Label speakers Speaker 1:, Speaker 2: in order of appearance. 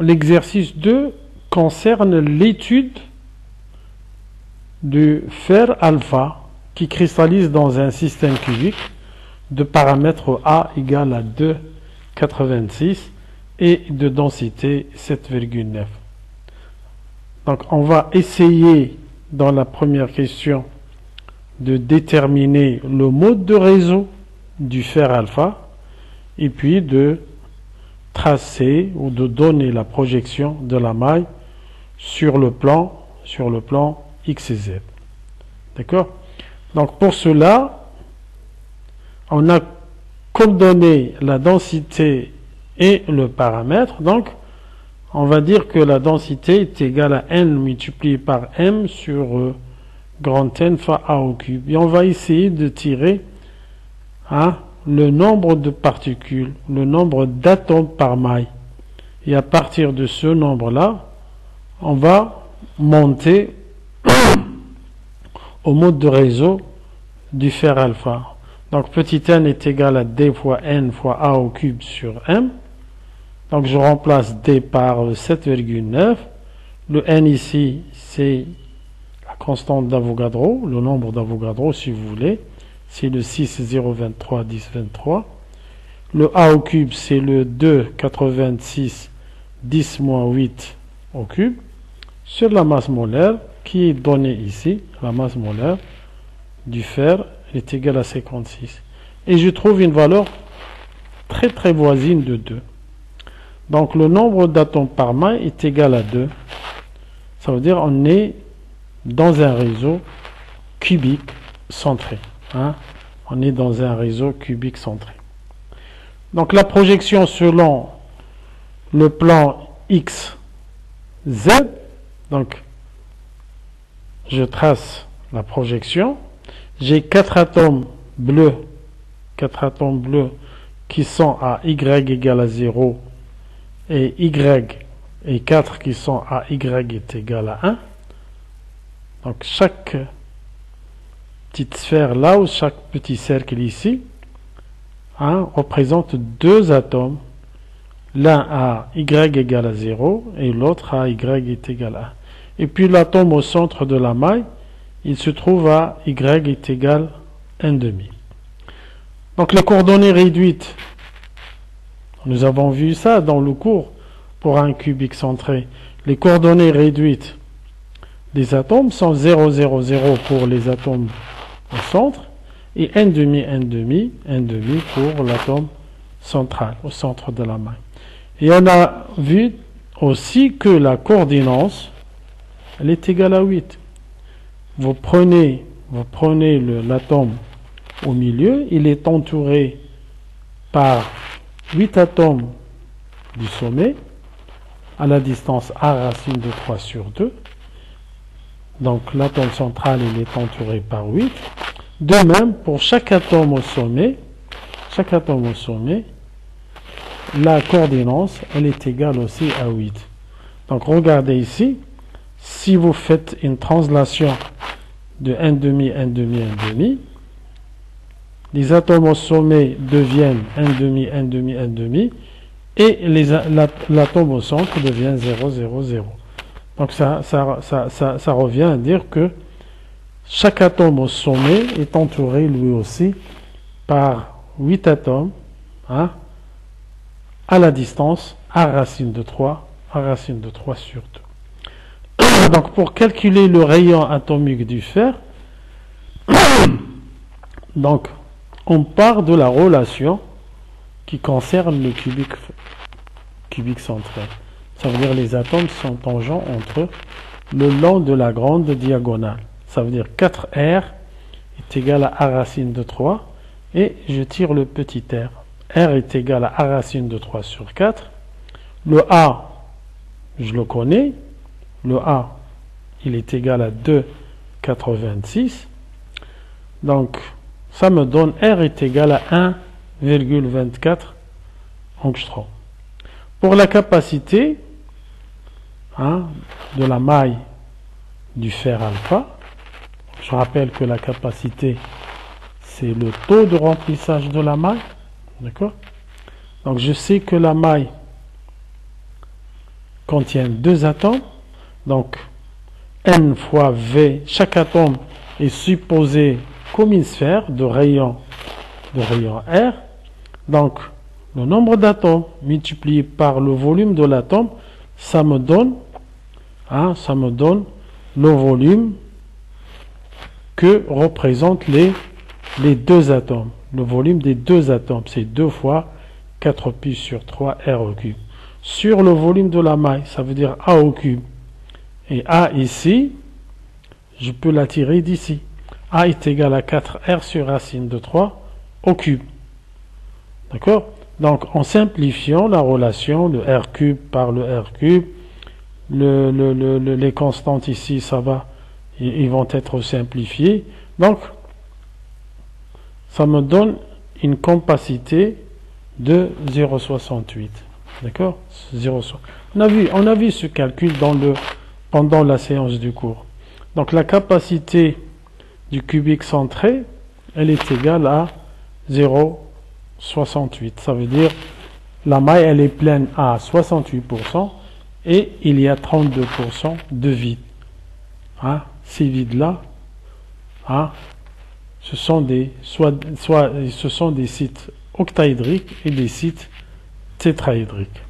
Speaker 1: l'exercice 2 concerne l'étude du fer alpha qui cristallise dans un système cubique de paramètres A égale à 2,86 et de densité 7,9. Donc on va essayer dans la première question de déterminer le mode de réseau du fer alpha et puis de tracer ou de donner la projection de la maille sur le plan X et Z. D'accord? Donc pour cela, on a comme donné la densité et le paramètre, donc on va dire que la densité est égale à n multiplié par m sur grand N fois A au cube. Et on va essayer de tirer le nombre de particules, le nombre d'atomes par maille. Et à partir de ce nombre-là, on va monter au mode de réseau du fer alpha. Donc petit n est égal à d fois n fois A au cube sur m. Donc je remplace d par 7,9. Le n ici, c'est la constante d'Avogadro, le nombre d'Avogadro si vous voulez. C'est le 6, 0, 23, 10, 23. Le A au cube, c'est le 2, 86, 10 moins 8 au cube. Sur la masse molaire, qui est donnée ici, la masse molaire du fer est égale à 56. Et je trouve une valeur très très voisine de 2. Donc le nombre d'atomes par maille est égal à 2. Ça veut dire on est dans un réseau cubique centré. On est dans un réseau cubique centré. Donc la projection selon le plan X, Z, donc je trace la projection. J'ai 4 atomes bleus qui sont à Y égale à 0 et Y et 4 qui sont à Y est égal à 1. Donc chaque petite sphère là ou chaque petit cercle ici représente 2 atomes. L'un à Y égale à 0 et l'autre à Y est égal à 1. Et puis l'atome au centre de la maille, il se trouve à Y est égal à 1,5. Donc les coordonnées réduites, nous avons vu ça dans le cours pour un cubique centré. Les coordonnées réduites des atomes sont 0, 0, 0 pour les atomes au centre et 1,5 pour l'atome central, au centre de la maille. Et on a vu aussi que la coordinance, elle est égale à 8. Vous prenez l'atome au milieu, il est entouré par 8 atomes du sommet à la distance A racine de 3 sur 2. Donc l'atome central il est entouré par 8. De même, pour chaque atome au sommet, la coordinance, elle est égale aussi à 8. Donc regardez ici, si vous faites une translation de 1,5, les atomes au sommet deviennent 1,5, et l'atome au centre devient 0, 0, 0. Donc ça revient à dire que chaque atome au sommet est entouré lui aussi par 8 atomes à la distance A racine de 3 sur 2. Donc pour calculer le rayon atomique du fer, donc on part de la relation qui concerne le cubique central. Ça veut dire les atomes sont tangents entre eux le long de la grande diagonale. Ça veut dire 4R est égal à A racine de 3 et je tire le petit r. R est égal à A racine de 3 sur 4. Le A, je le connais. Le A, il est égal à 2,86. Donc, ça me donne R est égal à 1,24 angstrom. Pour la capacité de la maille du fer alpha, je rappelle que la capacité, c'est le taux de remplissage de la maille. D'accord? Donc, je sais que la maille contiennent deux atomes. Donc, N fois V, chaque atome est supposé comme une sphère de rayon R. Donc, le nombre d'atomes multiplié par le volume de l'atome, ça me donne le volume que représentent les deux atomes. Le volume des deux atomes, c'est 2 fois 4pi sur 3 R au cube. Sur le volume de la maille, ça veut dire A au cube. Et A ici, je peux la tirer d'ici. A est égal à 4R sur racine de 3 au cube. D'accord? Donc, en simplifiant la relation, le R cube par le R cube, les constantes ici, ça va, ils vont être simplifiés. Donc, ça me donne une capacité de 0,68. D'accord? On a vu ce calcul pendant la séance du cours. Donc, la capacité du cubique centré, elle est égale à 0,68. Ça veut dire la maille, elle est pleine à 68% et il y a 32% de vide. Ces vides-là, ce sont des sites octaédriques et des sites tétraédriques.